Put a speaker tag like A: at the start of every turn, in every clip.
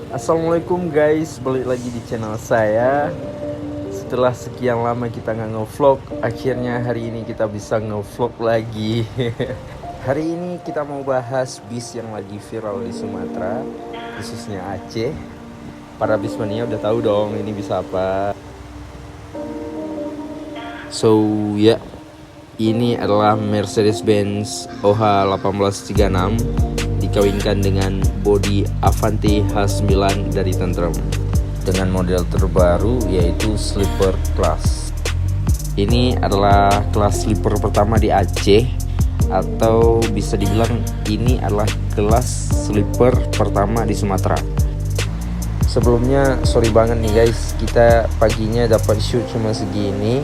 A: Assalamualaikum guys, balik lagi di channel saya. Setelah sekian lama kita nggak ngevlog, akhirnya hari ini kita bisa ngevlog lagi. Hari ini kita mau bahas bis yang lagi viral di Sumatera, khususnya Aceh. Para bismania udah tahu dong ini bis apa. So ya, ini adalah Mercedes-Benz OH 1836 dikawinkan dengan bodi Avante H9 dari Tentrem dengan model terbaru yaitu sleeper class. Ini adalah kelas sleeper pertama di Aceh, atau bisa dibilang ini adalah kelas sleeper pertama di Sumatera. Sebelumnya sorry banget nih guys, kita paginya dapat shoot cuma segini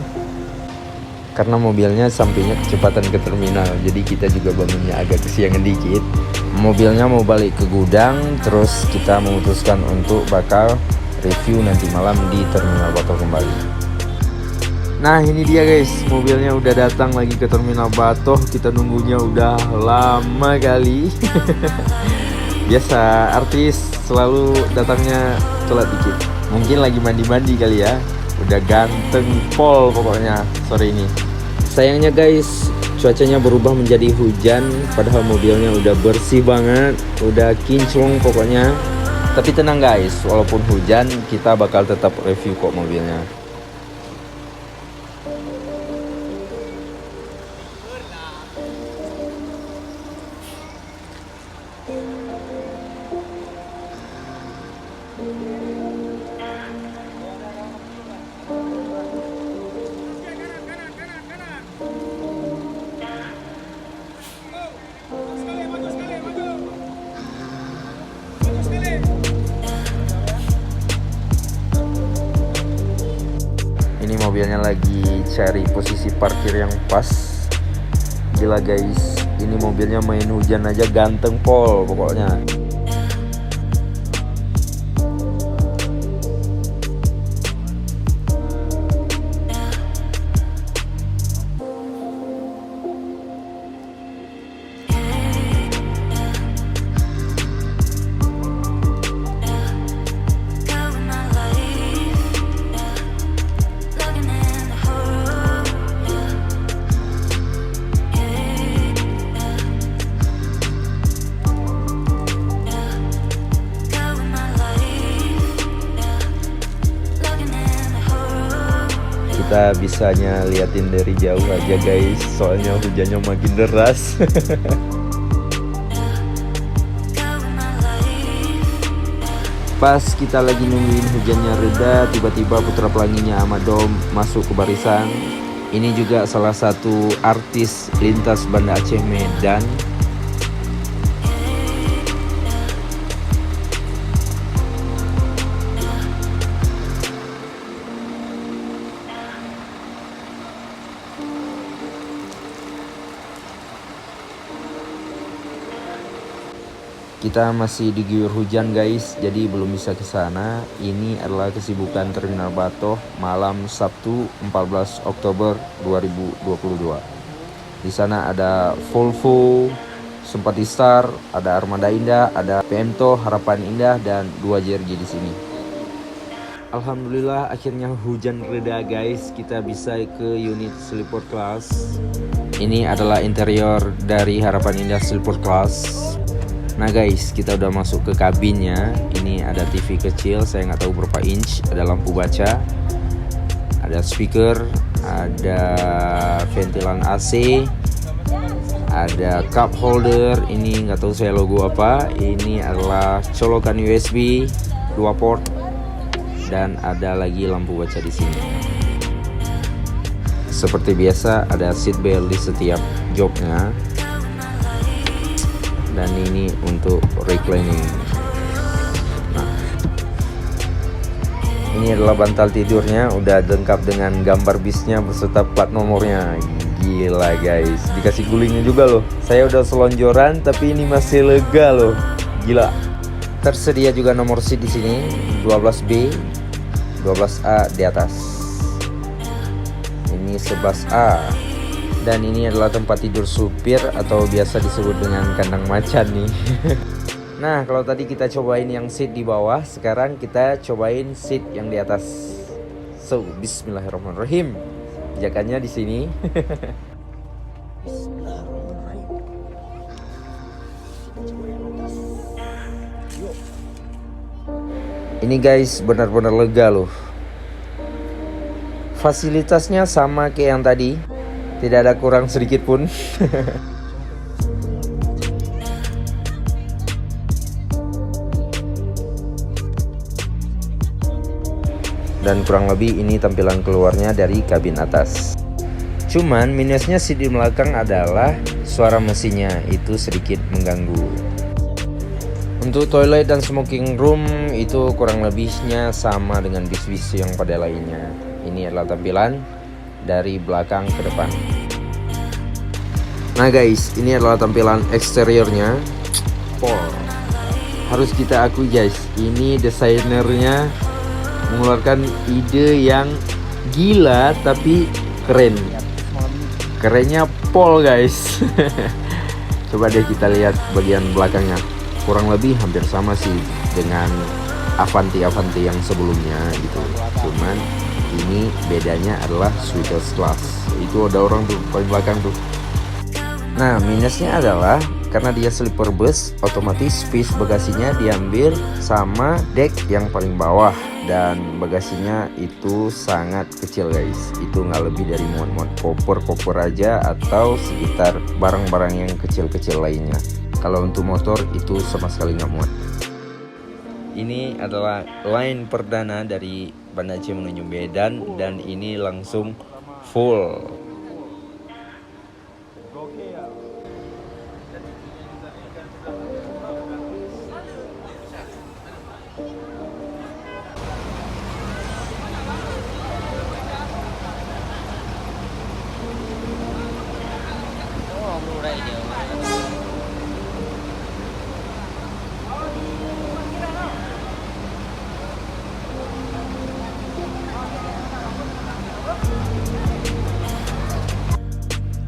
A: karena mobilnya sampainya kecepatan ke terminal, jadi kita juga bangunnya agak kesiangan dikit. Mobilnya mau balik ke gudang, terus kita memutuskan untuk bakal review nanti malam di terminal Batoh kembali. Nah ini dia guys, mobilnya udah datang lagi ke terminal Batoh. Kita nunggunya udah lama kali. Biasa artis selalu datangnya telat dikit, mungkin lagi mandi-mandi kali ya. Udah ganteng pol pokoknya sore ini. Sayangnya guys, cuacanya berubah menjadi hujan, padahal mobilnya udah bersih banget, udah kinclong pokoknya. Tapi tenang guys, walaupun hujan kita bakal tetap review kok mobilnya. Ini mobilnya lagi cari posisi parkir yang pas. Gila guys, ini mobilnya main hujan aja ganteng pol pokoknya. Kita bisanya liatin dari jauh aja guys, soalnya hujannya makin deras. Pas kita lagi nungguin hujannya reda, tiba-tiba putra pelanginya Ahmad Dom masuk ke barisan. Ini juga salah satu artis lintas Banda Aceh Medan. Kita masih diguyur hujan guys, jadi belum bisa ke sana. Ini adalah kesibukan Terminal Batoh malam Sabtu 14 Oktober 2022. Di sana ada Volvo, Simpati Star, ada Armada Indah, ada Pemto, Harapan Indah, dan 2 JRG di sini. Alhamdulillah akhirnya hujan reda guys, kita bisa ke unit sleeper class. Ini adalah interior dari Harapan Indah sleeper class. Nah guys, kita udah masuk ke kabinnya. Ini ada TV kecil, saya nggak tahu berapa inch. Ada lampu baca, ada speaker, ada ventilan AC, ada cup holder. Ini nggak tahu saya logo apa. Ini adalah colokan USB 2 port, dan ada lagi lampu baca di sini. Seperti biasa ada seat belt di setiap joknya. Dan ini untuk reclining. Nah, ini adalah bantal tidurnya, udah lengkap dengan gambar bisnya beserta plat nomornya. Gila guys, dikasih gulingnya juga loh. Saya udah selonjoran tapi ini masih lega loh. Gila. Tersedia juga nomor seat di sini, 12B, 12A di atas. Ini 11A. Dan ini adalah tempat tidur supir atau biasa disebut dengan kandang macan nih. Nah, kalau tadi kita cobain yang seat di bawah, sekarang kita cobain seat yang di atas. So, bismillahirrahmanirrahim. Pijakannya di sini. Bismillahirrahmanirrahim. Ini guys, benar-benar lega loh. Fasilitasnya sama kayak yang tadi, tidak ada kurang sedikit pun. Dan kurang lebih ini tampilan keluarnya dari kabin atas. Cuman minusnya seat di belakang adalah suara mesinnya itu sedikit mengganggu. Untuk toilet dan smoking room itu kurang lebihnya sama dengan bis-bis yang pada lainnya. Ini adalah tampilan dari belakang ke depan. Nah guys, ini adalah tampilan eksteriornya. Harus kita akui guys, ini desainernya mengeluarkan ide yang gila tapi keren. Kerennya Paul guys. Coba deh kita lihat bagian belakangnya. Kurang lebih hampir sama sih dengan Avanti yang sebelumnya gitu. Cuman ini bedanya adalah Sweetest Class. Itu ada orang tuh paling belakang tuh. Nah, minusnya adalah karena dia sleeper bus, otomatis space bagasinya diambil sama deck yang paling bawah, dan bagasinya itu sangat kecil guys. Itu nggak lebih dari muat koper aja atau sekitar barang-barang yang kecil-kecil lainnya. Kalau untuk motor itu sama sekali nggak muat. Ini adalah line perdana dari Banda Aceh menuju Medan, dan ini langsung full.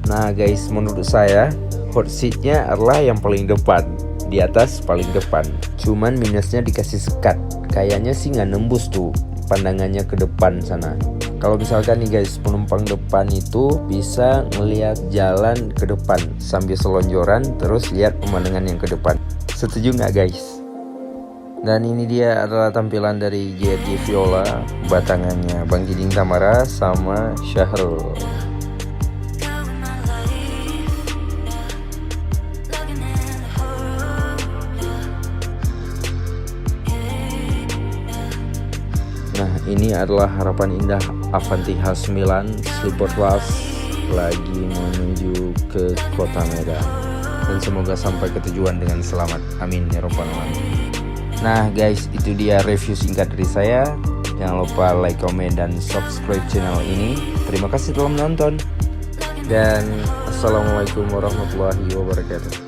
A: Nah guys, menurut saya hot seatnya adalah yang paling depan, di atas paling depan. Cuman minusnya dikasih sekat, kayaknya sih nggak nembus tuh pandangannya ke depan sana. Kalau misalkan nih guys, penumpang depan itu bisa ngelihat jalan ke depan sambil selonjoran, terus lihat pemandangan yang ke depan. Setuju nggak guys? Dan ini dia adalah tampilan dari JRJ Viola, batangannya Bang Giding Tamara sama Syahrul. Nah, ini adalah harapan indah Avanti H9 Sleeper Class lagi menuju ke kota Medan. Dan semoga sampai ke tujuan dengan selamat. Amin ya robbal alamin. Nah guys, itu dia review singkat dari saya. Jangan lupa like, komen, dan subscribe channel ini. Terima kasih telah menonton. Dan assalamualaikum warahmatullahi wabarakatuh.